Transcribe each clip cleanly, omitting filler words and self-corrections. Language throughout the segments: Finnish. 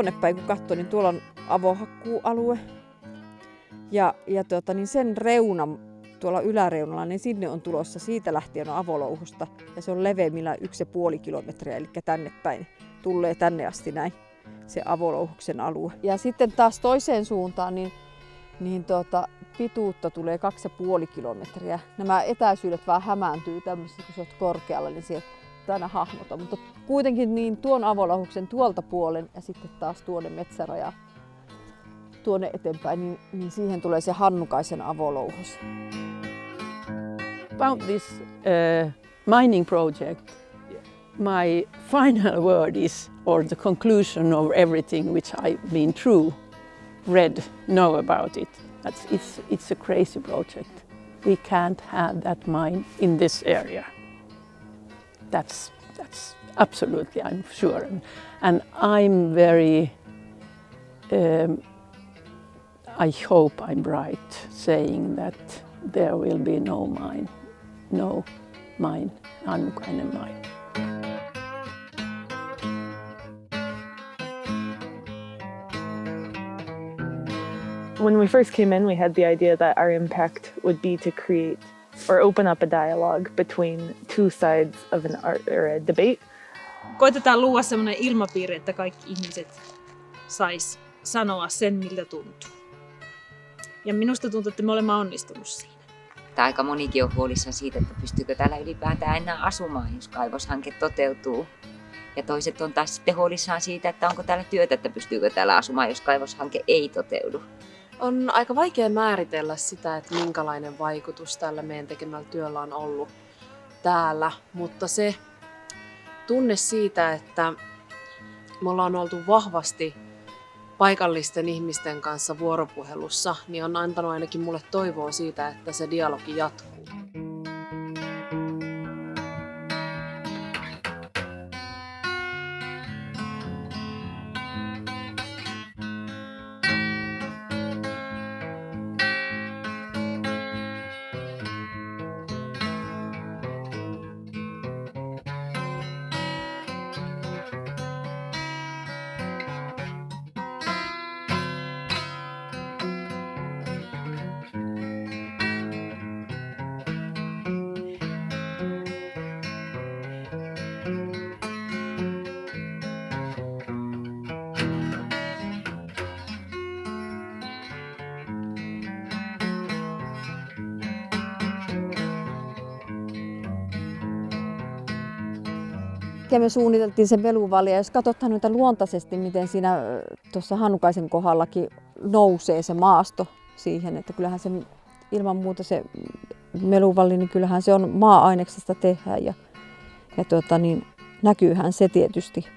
tuonne päin kun katsoo, niin tuolla on avohakkuualue. Ja niin sen reuna, tuolla yläreunalla, niin sinne on tulossa, siitä lähtien on avolouhosta. Ja se on leveämmillään 1,5 kilometriä, eli tänne päin. Tulee tänne asti näin se avolouhoksen alue. Ja sitten taas toiseen suuntaan, niin pituutta tulee 2,5 kilometriä. Nämä etäisyydet vähän hämääntyy tämmöisessä, kun sä oot korkealla, niin se aina hahmota. Mutta kuitenkin niin tuon avolouhoksen tuolta puolen ja sitten taas tuonne metsäraja tuonne eteenpäin, niin siihen tulee se Hannukaisen avolouhos. About this mining project, my final word is, or the conclusion of everything which I've been through, know about it. It's a crazy project. We can't have that mine in this area. That's absolutely, I'm sure. And I'm very, I hope I'm right saying that there will be no mine, Hannukainen mine. When we first came in, we had the idea that our impact would be to create or open up a dialogue between two sides of an art or a debate. Koitetaan luoda sellainen ilmapiiri, että kaikki ihmiset sais sanoa sen, miltä tuntuu. Ja minusta tuntuu, että me olemme onnistunut siinä. Aika monikin on huolissaan siitä, että pystyykö täällä ylipäätään enää asumaan, jos kaivoshanke toteutuu. Ja toiset on taas sitten huolissaan siitä, että onko täällä työtä, että pystyykö täällä asumaan, jos kaivoshanke ei toteudu. On aika vaikea määritellä sitä, että minkälainen vaikutus tällä meidän tekemällä työllä on ollut täällä, mutta se tunne siitä, että me ollaan oltu vahvasti paikallisten ihmisten kanssa vuoropuhelussa, niin on antanut ainakin mulle toivoa siitä, että se dialogi jatkuu. Ja me suunniteltiin se veluvalli, ja jos katsotaan noita luontaisesti, miten siinä tuossa Hannukaisen kohdallakin nousee se maasto siihen, että kyllähän se ilman muuta se meluvalli, niin kyllähän se on maa-aineksesta tehdään ja näkyyhän se tietysti,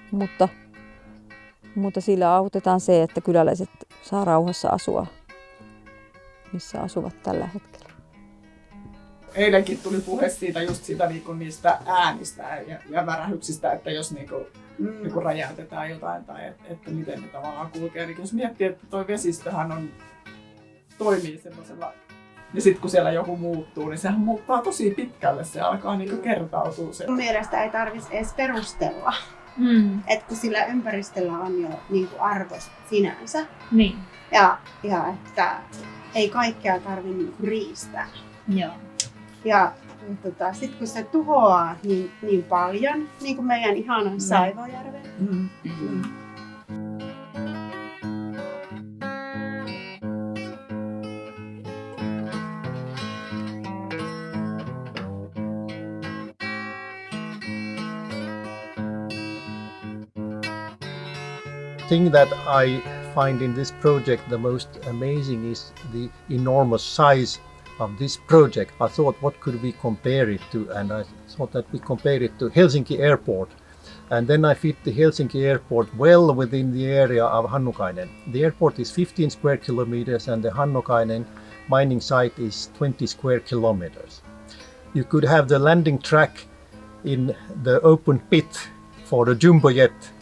mutta sillä autetaan se, että kyläläiset saa rauhassa asua, missä asuvat tällä hetkellä. Eilenkin tuli puhe siitä just siitä niistä äänistä ja värähyksistä, että jos niinku räjäytetään jotain tai että miten ne tavallaan kulkee. Niin jos miettii, että toi vesistöhän toimii semmoisella, niin sitten kun siellä joku muuttuu, niin sehän muuttaa tosi pitkälle, se alkaa niinku kertautua. Mun mielestä ei tarvitsisi edes perustella, että kun sillä ympäristöllä on jo niinku arvo sinänsä. Niin. Ja että ei kaikkea tarvitse niinku riistää. Joo. Ja sitten kun se tuhoaa niin paljon, niin kuin meidän ihanan Saivojärven. thing that I find in this project the most amazing is the enormous size of this project. I thought, what could we compare it to? And I thought that we compare it to Helsinki Airport. And then I fit the Helsinki Airport well within the area of Hannukainen. The airport is 15 square kilometers and the Hannukainen mining site is 20 square kilometers. You could have the landing track in the open pit for the jumbo jet.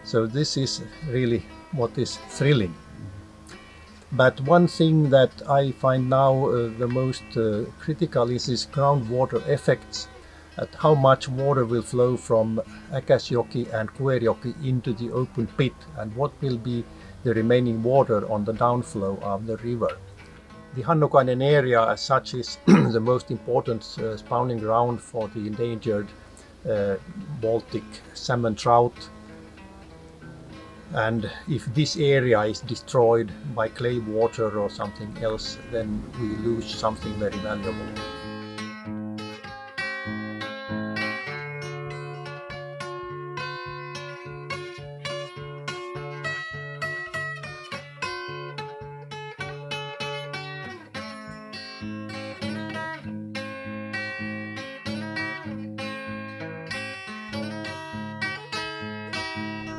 So this is really what is thrilling. But one thing that I find now the most critical is groundwater effects. at how much water will flow from Äkäsjoki and Kuerjoki into the open pit, and what will be the remaining water on the downflow of the river. The Hannukainen area as such is the most important spawning ground for the endangered Baltic salmon trout. And if this area is destroyed by clay water or something else, then we lose something very valuable.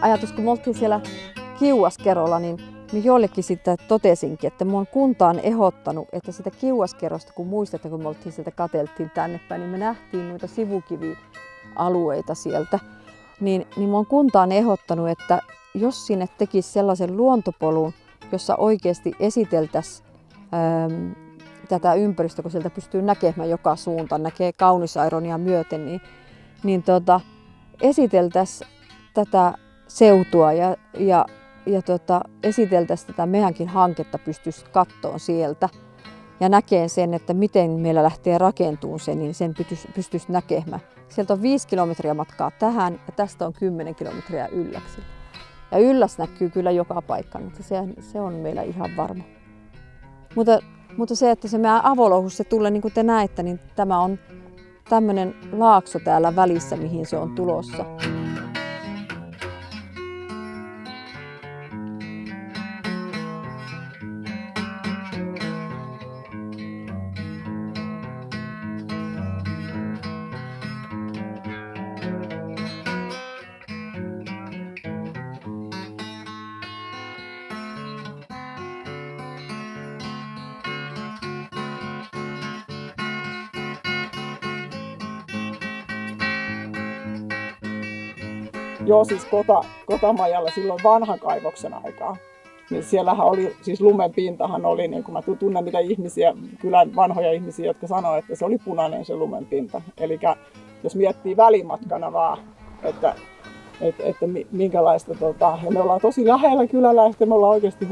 Ajatus, kun me oltiin siellä Kiuaskerolla, niin jollekin sitten totesinkin, että mun kunta on ehdottanut, että sitä Kiuaskerosta, kun muistatte, kun me oltiin sieltä katseltiin tänne päin, niin me nähtiin noita sivukivialueita sieltä. Niin mun kunta on ehdottanut, että jos sinne tekisi sellaisen luontopolun, jossa oikeasti esiteltäisiin tätä ympäristöä, kun sieltä pystyy näkemään joka suuntaan, näkee Kaunisaironia myöten, niin esiteltäisiin tätä seutua ja esiteltäisiin tätä meidänkin hanketta, pystyisi kattoon sieltä ja näkeen sen, että miten meillä lähtee rakentumaan se, niin sen pystyisi näkemään. Sieltä on 5 kilometriä matkaa tähän ja tästä on 10 kilometriä Ylläksille. Ja Ylläs näkyy kyllä joka paikka, mutta se on meillä ihan varma. Mutta se, että se meidän avolouhus se tulee, niin kuin te näette, niin tämä on tämmöinen laakso täällä välissä, mihin se on tulossa. Joo, siis Kotamajalla silloin vanhan kaivoksen aikaa. Niin siellähän oli, siis lumen pintahan oli, niin kuin mä tunnen niitä ihmisiä, kylän vanhoja ihmisiä, jotka sanoo, että se oli punainen se lumen pinta. Eli jos miettii välimatkana vaan, että minkälaista, ja me ollaan tosi lähellä kyläläistä, me ollaan oikeasti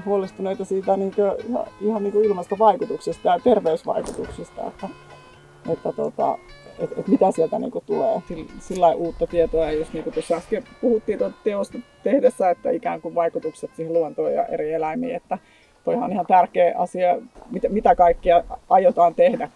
huolestuneita siitä ihan niin kuin ilmastovaikutuksesta ja terveysvaikutuksista, että mitä sieltä niin kuin tulee. Sillä uutta tietoa, ja just niin kuin tuossa äsken puhuttiin teosta tehdessä, että ikään kuin vaikutukset siihen luontoon ja eri eläimiin, että toihan on ihan tärkeä asia, mitä kaikkia aiotaan tehdä.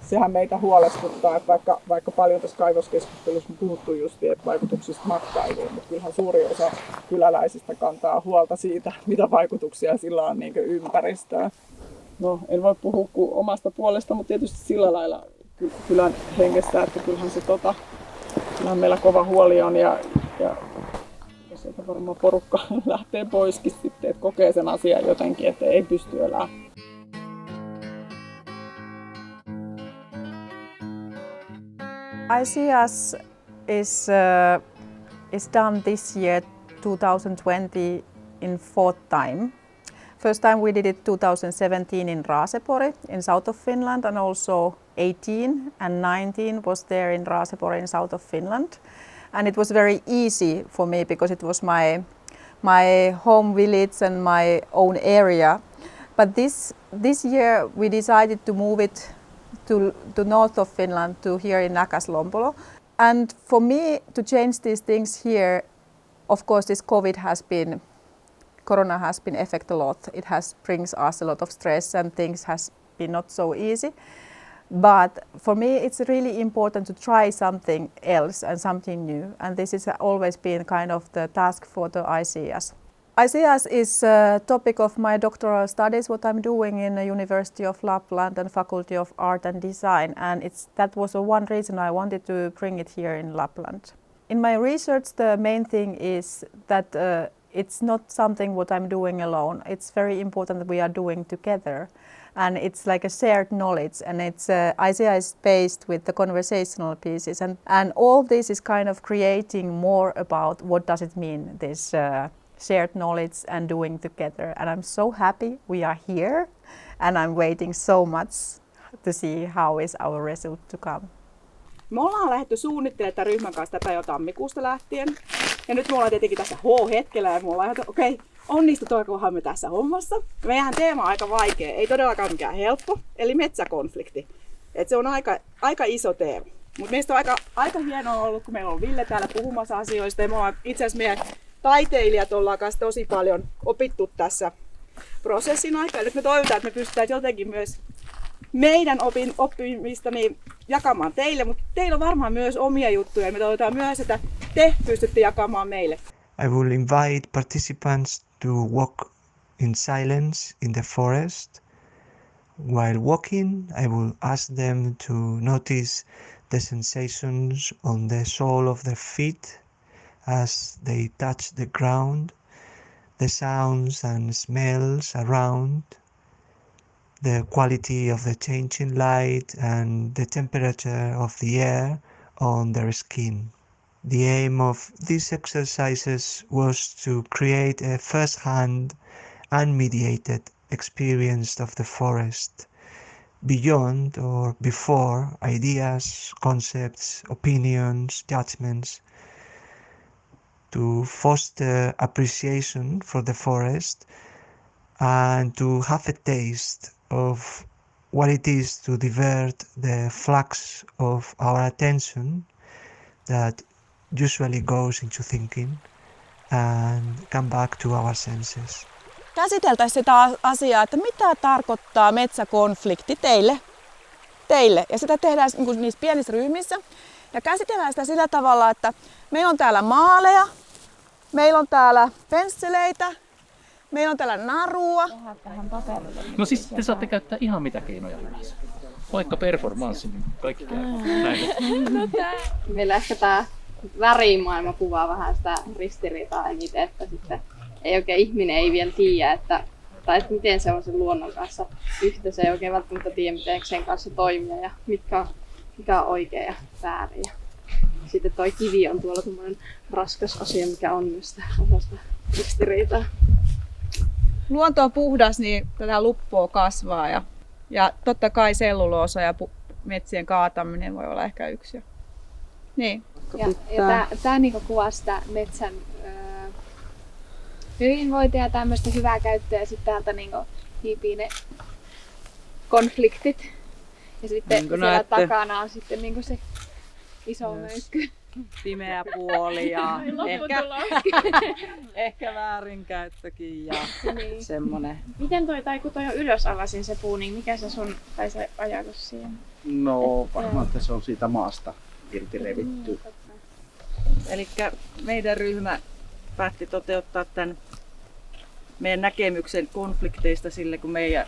Sehän meitä huolestuttaa, että vaikka paljon tässä kaivoskeskustelussa on puhuttu just vaikutuksista matkailuun, mutta kyllähän suuri osa kyläläisistä kantaa huolta siitä, mitä vaikutuksia sillä on niin kuin ympäristöön. No, en voi puhua kuin omasta puolesta, mutta tietysti sillä lailla kylän hengessä, että kyllähän meillä kova huoli on ja sieltä varmaan porukka lähtee poiskin sitten, että kokee sen asian jotenkin, että ei pysty elämään. ICEAS is done this year, 2020, in 4th time. First time we did it 2017 in Raasepori in south of Finland, and also 18 and 19 was there in Raasepori in south of Finland. And it was very easy for me because it was my home village and my own area. But this year we decided to move it to north of Finland, to here in Näkäs-Lompolo. And for me to change these things here, of course this Corona has been affect a lot. It brings us a lot of stress and things has been not so easy. But for me it's really important to try something else and something new. And this has always been kind of the task for the ICEAS. ICEAS is a topic of my doctoral studies, what I'm doing in the University of Lapland and Faculty of Art and Design. And that was one reason I wanted to bring it here in Lapland. In my research, the main thing is that it's not something what I'm doing alone. It's very important that we are doing together. And it's like a shared knowledge, and it's ICEA is based with the conversational pieces. And all this is kind of creating more about what does it mean, this shared knowledge and doing together. And I'm so happy we are here, and I'm waiting so much to see how is our result to come. Me ollaan lähdetty suunnittelemaan tämän ryhmän kanssa tätä jo tammikuusta lähtien. Ja nyt me ollaan tietenkin tässä H-hetkellä ja me ollaan ajateltu, okei, onnistutaankohan me tässä hommassa. Meidän teema on aika vaikea, ei todellakaan mikään helppo, eli metsäkonflikti. Et se on aika iso teema. Mutta meistä on aika hienoa ollut, kun meillä on Ville täällä puhumassa asioista. Ja me ollaan itse asiassa meidän taiteilijat ollaan kanssa tosi paljon opittu tässä prosessin aikana. Nyt me toivotaan, että me pystytään jotenkin myös meidän oppimista niin jakamaan teille, mutta teillä on varmaan myös omia juttuja. Me toivotaan myös, että te pystytte jakamaan meille. I will invite participants to walk in silence in the forest. While walking, I will ask them to notice the sensations on the sole of their feet as they touch the ground, the sounds and smells around, the quality of the changing light and the temperature of the air on their skin. The aim of these exercises was to create a first-hand, unmediated experience of the forest, beyond or before ideas, concepts, opinions, judgments, to foster appreciation for the forest and to have a taste of what it is to divert the flux of our attention that usually goes into thinking and come back to our senses. Käsiteltäisiin sitä asiaa, että mitä tarkoittaa metsäkonflikti teille. Ja sitä tehdään niissä pienissä ryhmissä. Ja käsitellään sitä sillä tavalla, että meillä on täällä maaleja, meillä on täällä pensseleitä, meillä on täällä narua. No siis te saatte käyttää ihan mitä keinoja hyvänsä. Vaikka performanssi, niin kaikki käy näin. Meillä ehkä tämä värimaailma kuvaa vähän sitä ristiriitaa eniten, että sitten ei oikein ihminen ei vielä tiedä, että miten se on sen luonnon kanssa yhtä. Se ei oikein välttämättä tiedä, miten sen kanssa toimia ja mikä on oikea ja väärin. Sitten toi kivi on tuolla semmoinen raskas asia, mikä on myös sitä osasta ristiriitaa. Luonto on puhdas, niin tätä luppoa kasvaa ja totta kai selluloosa ja metsien kaataminen voi olla ehkä yksi. Niin. Ja tämä niinku kuvaa sitä metsän hyvinvointia ja tämmöistä hyvää käyttöä ja sitten täältä niinku hiipii ne konfliktit. Ja sitten niin siellä takana on sitten niinku se iso möykky. Pimeä puoli ja ehkä väärinkäyttökin ja niin. semmoinen. Miten kun toi on ylösalaisin se puu, niin mikä se sun tai se ajatus siihen? No varmaan, että se on siitä maasta irti revitty. Elikkä meidän ryhmä päätti toteuttaa tämän meidän näkemyksen konflikteista sille, kun meidän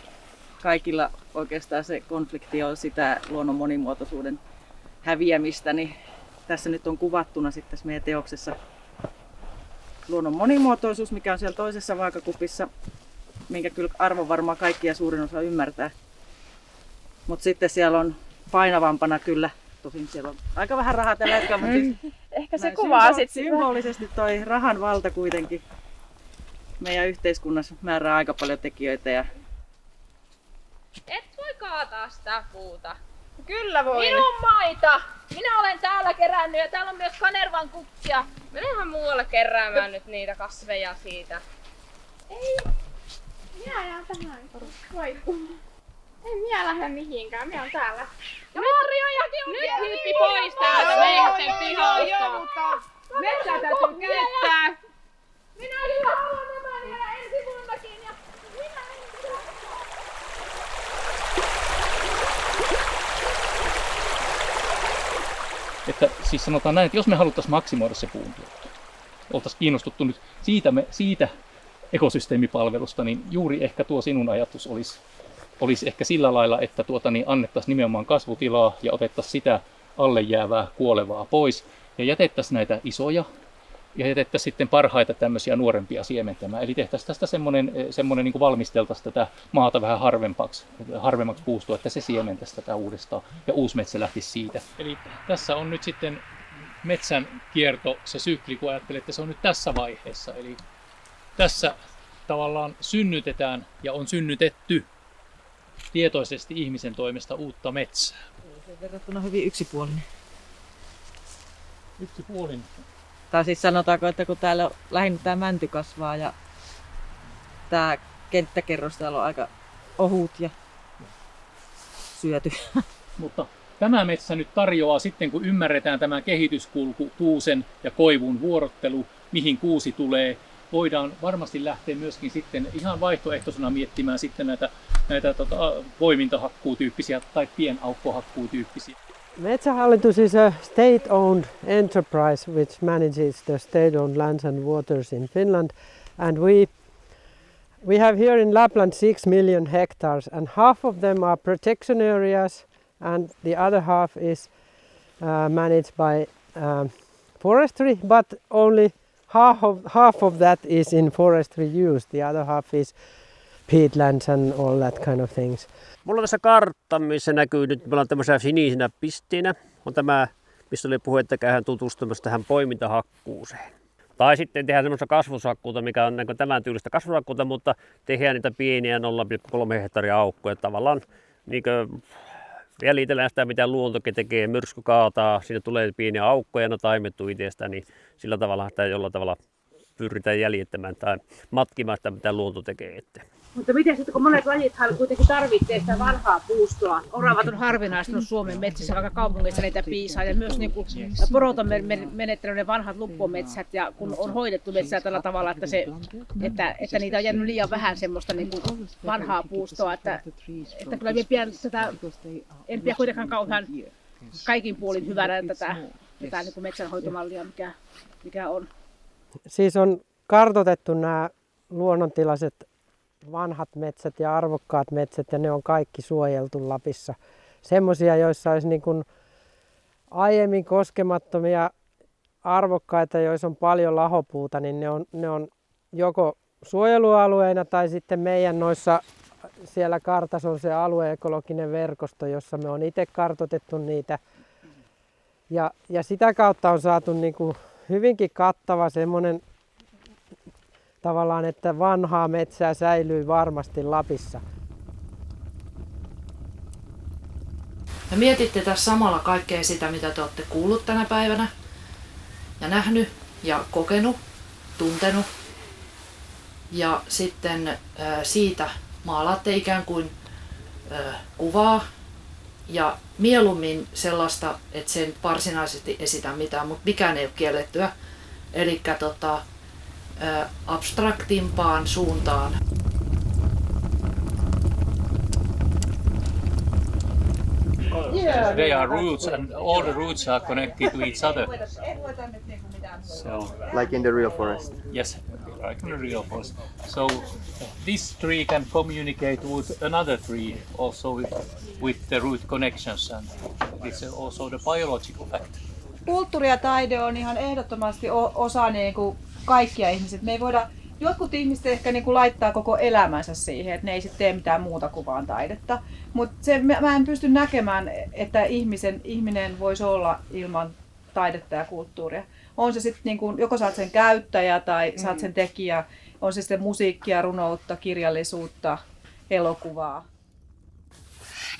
kaikilla oikeastaan se konflikti on sitä luonnon monimuotoisuuden häviämistä, niin tässä nyt on kuvattuna sitten tässä meidän teoksessa luonnon monimuotoisuus, mikä on siellä toisessa vaakakupissa, minkä kyllä arvon varmaan kaikki ja suurin osa ymmärtää. Mutta sitten siellä on painavampana kyllä, tosin siellä on aika vähän rahaa tällä hetkellä, mutta ehkä se kuvaa sitten symbolisesti toi rahan valta kuitenkin meidän yhteiskunnassa määrää aika paljon tekijöitä. Ja et voi kaataa sitä puuta. Kyllä voi. Minun maita! Minä olen täällä kerännyt ja täällä on myös kanervan kukkia. Menehän muualle keräämään nyt niitä kasveja siitä. Ei. Minä jään tähän. Voi. En minä lähde mihinkään, minä olen täällä. Marjojakin! Nyt hiippi pois täältä meidän pihasta. Metsää täytyy käyttää. Minä kyllä haluan nämä vielä ensi vuonnakin ja minä en. Että siis sanotaan näin, että jos me haluttaisiin maksimoida se puuntuotto, oltaisiin kiinnostuttu nyt siitä ekosysteemipalvelusta, niin juuri ehkä tuo sinun ajatus olisi ehkä sillä lailla, että annettaisiin nimenomaan kasvutilaa ja otettaisiin sitä alle jäävää kuolevaa pois ja jätettäisiin näitä isoja ja jätettäisiin sitten parhaita tämmöisiä nuorempia siementämään. Eli tehtäisiin tästä semmoinen niin kuin valmisteltaisiin tätä maata vähän harvemmaksi puustoa, että se siementäisi tätä uudestaan ja uusi metsä lähtisi siitä. Eli tässä on nyt sitten metsän kierto, se sykli, kun ajattelee, että se on nyt tässä vaiheessa. Eli tässä tavallaan synnytetään ja on synnytetty tietoisesti ihmisen toimesta uutta metsää. Verrattuna hyvin yksipuolinen. 1,5. Tai siis sanotaanko, että kun täällä lähinnä tämä mänty kasvaa ja tämä kenttäkerros täällä on aika ohut ja syöty. Mutta tämä metsä nyt tarjoaa sitten, kun ymmärretään tämä kehityskulku, tuusen ja koivun vuorottelu, mihin kuusi tulee, voidaan varmasti lähteä myöskin sitten ihan vaihtoehtoisena miettimään sitten näitä poimintahakkuutyyppisiä tai pienaukkohakkuutyyppisiä. Metsähallitus is a state-owned enterprise which manages the state-owned lands and waters in Finland, and we have here in Lapland 6 million hectares, and half of them are protection areas, and the other half is managed by forestry, but only half of that is in forestry use. The other half is peatlands and all that kind of things. Mulla on tässä kartta, missä näkyy nyt, meillä on tämmöisiä sinisinä pisteinä. On tämä, missä oli puhe, että käydään tutustumassa tähän poimintahakkuuseen. Tai sitten tehdään semmoista kasvushakkuuta, mikä on tämän tyylistä kasvushakkuuta, mutta tehdään niitä pieniä 0,3 hehtaaria aukkoja. Tavallaan niin jäljitellään sitä, mitä luontokin tekee. Myrsky kaataa, siinä tulee pieniä aukkoja, no taimettu itsestä, niin sillä tavalla sitä jollain tavalla pyritään jäljittämään tai matkimaan sitä, mitä luonto tekee. Mutta miten sitten, kun monet lajithan kuitenkin tarvitsee sitä vanhaa puustoa. Oravat on harvinaistunut Suomen metsissä, vaikka kaupungissa niitä piisaa. Ja myös niin kuin porot on menettänyt ne vanhat luppometsät, ja kun on hoidettu metsää tällä tavalla, että niitä on jäänyt liian vähän semmoista niin kuin vanhaa puustoa. Että kyllä minä pidän tätä, en pidä kuitenkaan kauhean kaikin puolin hyvänä tätä niin kuin metsänhoitomallia, mikä on. Siis on kartoitettu nämä luonnontilaiset vanhat metsät ja arvokkaat metsät, ja ne on kaikki suojeltu Lapissa. Semmoisia, joissa olisi niin kuin aiemmin koskemattomia arvokkaita, joissa on paljon lahopuuta, niin ne on joko suojelualueina tai sitten meidän noissa, siellä kartassa on se alueekologinen verkosto, jossa me on itse kartoitettu niitä. Ja sitä kautta on saatu niin kuin hyvinkin kattava semmoinen tavallaan, että vanhaa metsää säilyy varmasti Lapissa. Ja mietitte tässä samalla kaikkea sitä, mitä te olette kuullut tänä päivänä ja nähnyt ja kokenut, tuntenut. Ja sitten siitä maalaatte ikään kuin kuvaa ja mieluummin sellaista, että se ei varsinaisesti esitä mitään, mutta mikään ei ole kiellettyä. Eli abstraktimpaan suuntaan. They are roots and all the roots are connected to each other. So, like in the real forest? Yes, like in the real forest. So this tree can communicate with another tree also with the root connections, and it's also the biological fact. Kulttuuri ja taide on ihan ehdottomasti osa niin kuin kaikkia ihmiset. Me ei voida, jotkut ihmiset ehkä niin kuin laittaa koko elämänsä siihen, että ne ei sitten tee mitään muuta kuin vaan taidetta. Mutta mä en pysty näkemään, että ihminen voisi olla ilman taidetta ja kulttuuria. On se sitten niin kuin, joko sä oot sen käyttäjä tai sä oot sen tekijä, on se sitten musiikkia, runoutta, kirjallisuutta, elokuvaa.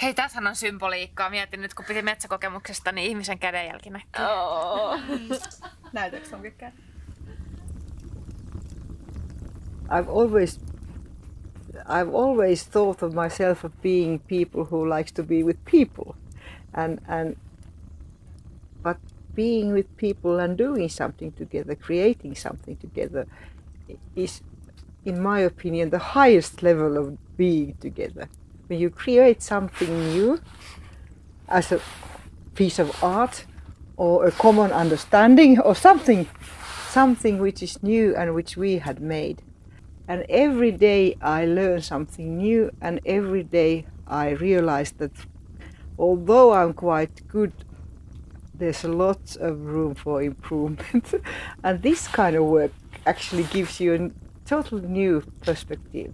Hei, tässähän on symboliikkaa. Mietin nyt, kun piti metsäkokemuksesta, niin ihmisen kädenjälki näkyy. Oh. Näytätkö sunkin käden? I've always thought of myself of being people who likes to be with people, but being with people and doing something together, creating something together, is, in my opinion, the highest level of being together. When you create something new as a piece of art or a common understanding or something which is new and which we had made. And every day I learn something new, and every day I realize that although I'm quite good, there's a lot of room for improvement. And this kind of work actually gives you a totally new perspective.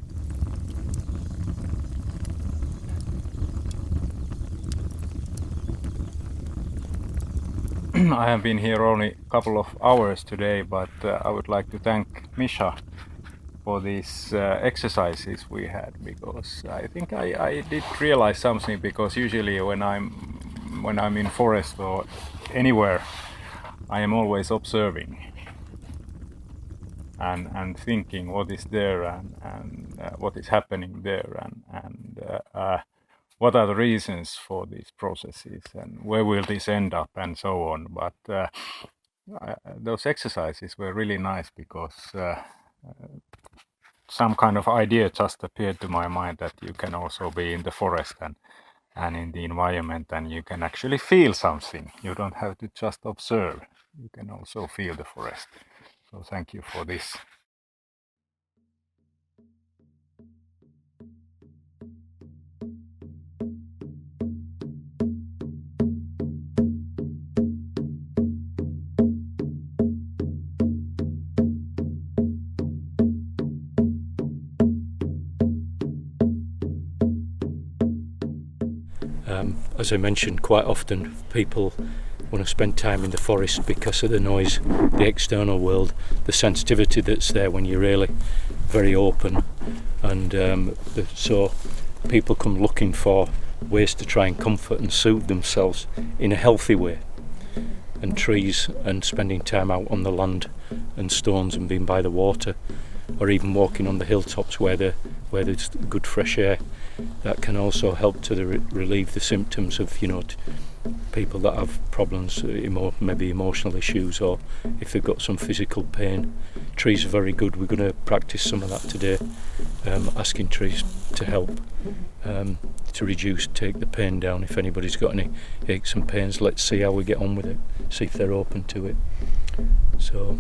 I have been here only a couple of hours today, but I would like to thank Misha for these exercises we had, because I think I did realize something, because usually when I'm in forest or anywhere, I am always observing and thinking what is there and what is happening there and what are the reasons for these processes and where will this end up and so on. But those exercises were really nice because some kind of idea just appeared to my mind that you can also be in the forest and in the environment and you can actually feel something. You don't have to just observe. You can also feel the forest. So thank you for this. As I mentioned, quite often people want to spend time in the forest because of the noise, the external world, the sensitivity that's there when you're really very open, and so people come looking for ways to try and comfort and soothe themselves in a healthy way. And trees and spending time out on the land and stones and being by the water, or even walking on the hilltops where there's good fresh air, that can also help to relieve the symptoms of, people that have problems, maybe emotional issues, or if they've got some physical pain. Trees are very good. We're going to practice some of that today, asking trees to help to take the pain down. If anybody's got any aches and pains, let's see how we get on with it, see if they're open to it. So,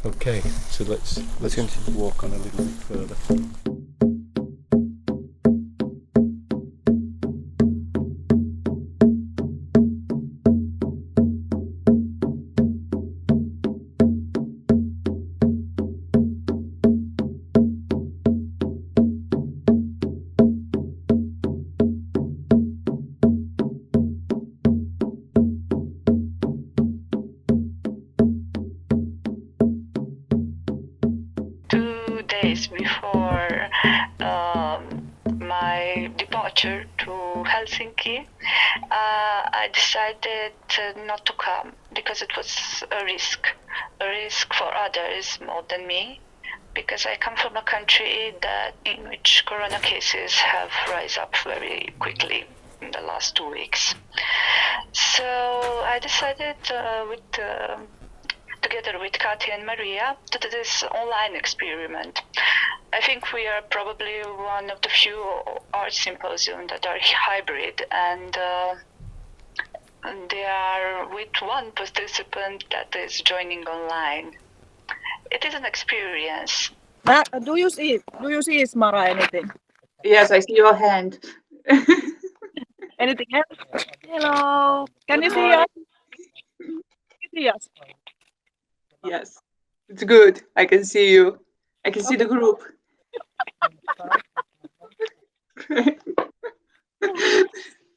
okay, so let's continue to walk on a little bit further. Before my departure to Helsinki, I decided not to come because it was a risk for others more than me, because I come from a country in which corona cases have risen up very quickly in the last 2 weeks. So I decided together with Kati and Maria, to do this online experiment. I think we are probably one of the few art symposiums that are hybrid, and they are with one participant that is joining online. It is an experience. Do you see Smara anything? Yes, I see your hand. Anything else? Hello. Can you see us? Can you see us? Yes, it's good. I can see you. I can see the group.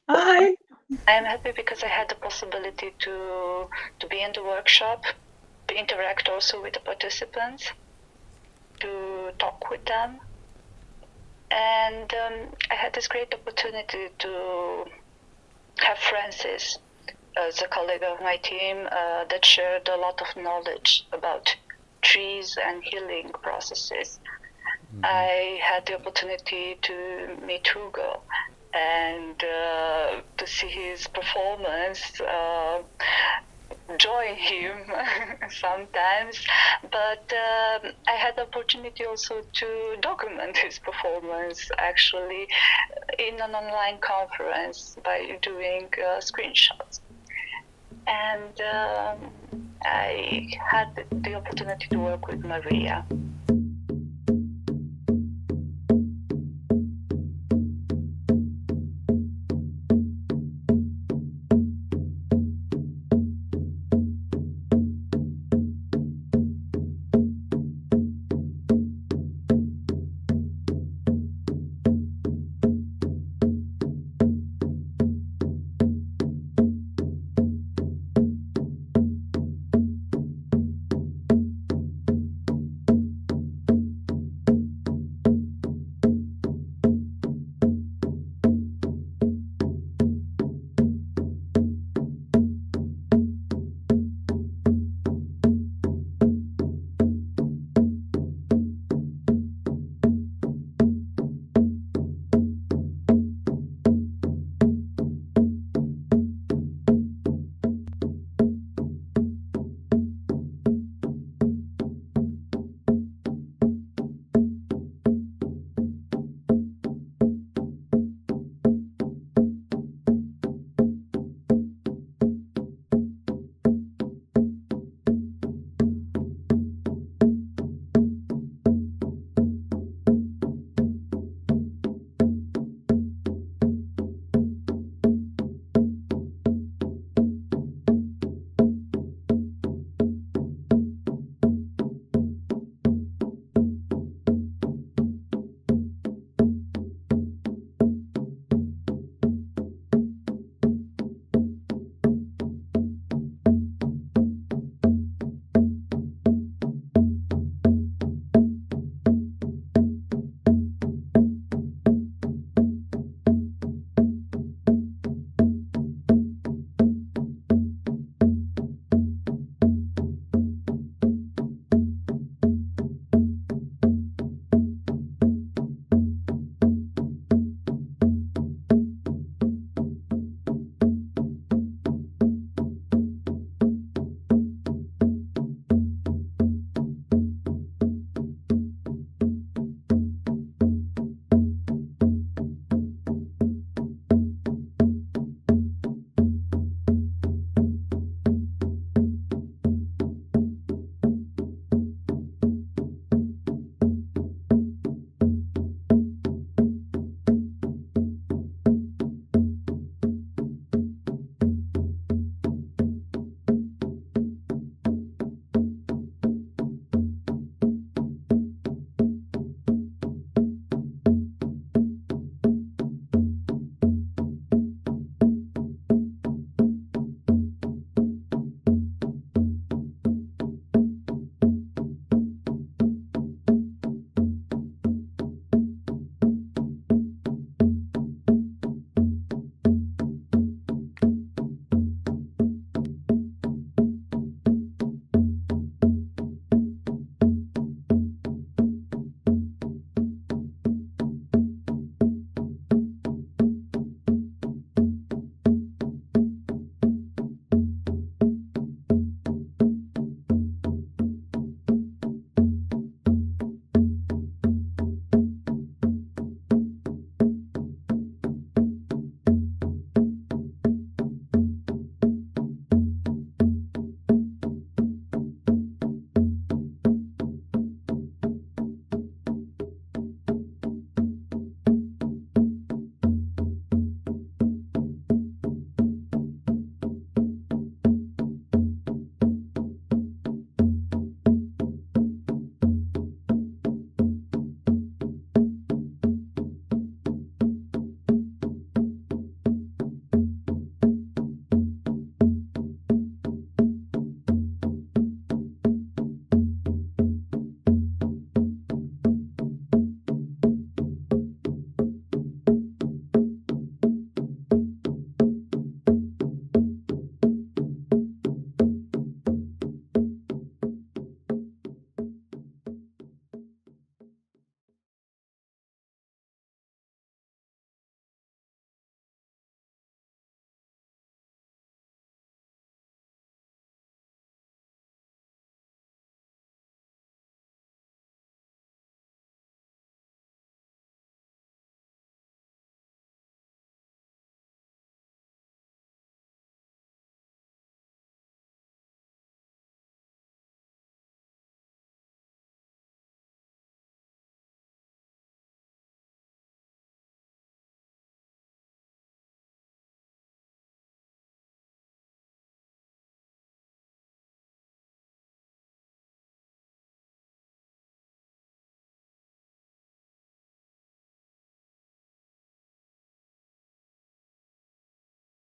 Hi. I'm happy because I had the possibility to be in the workshop, to interact also with the participants, to talk with them. And I had this great opportunity to have Francis as a colleague of my team that shared a lot of knowledge about trees and healing processes. I had the opportunity to meet Hugo and to see his performance, join him sometimes, but I had the opportunity also to document his performance actually in an online conference by doing screenshots. And I had the opportunity to work with Maria.